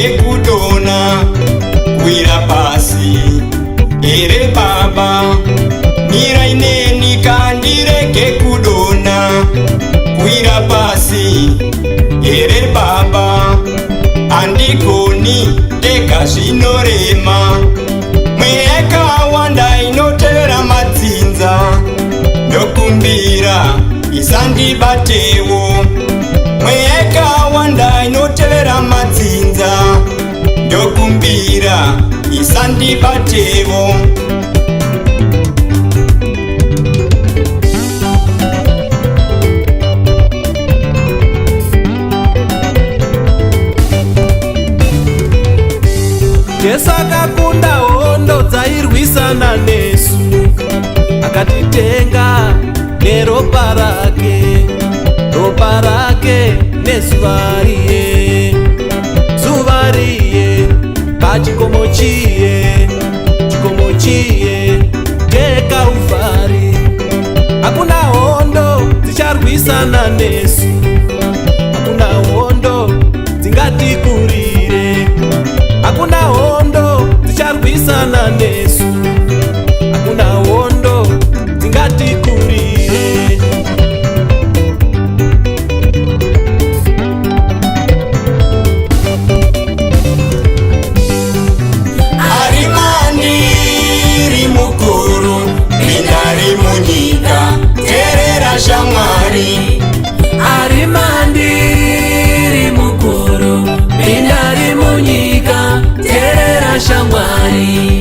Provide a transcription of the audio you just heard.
kudona kuwira pasi. Ere Baba, mira ineni kandireke kudona kuwira pasi. Ere Baba, andikoni teka zvinorema. Mweka wanda inotevera madzinza, ndokumbira isandibatewo. Mweka wanda inotevera madzinza, ndokumbira isandibatewo. Jesu akakunda hondo dzairwisana nesu, akatitenga neropa rake, ropa rake nezuva riye, zuva riye, pachikomo chiye, chikomo chiye chekauvari. Hakuna hondo dzicharwisana nesu, hakuna hondo dzingatikurire, hakuna hondo dzicharwisana nesu, hakuna hondo dzingatikurire. Arimandiri mukuru, bindari munyika, terera shamwari. Arimandiri mukuru, bindari munyika, terera shamwari.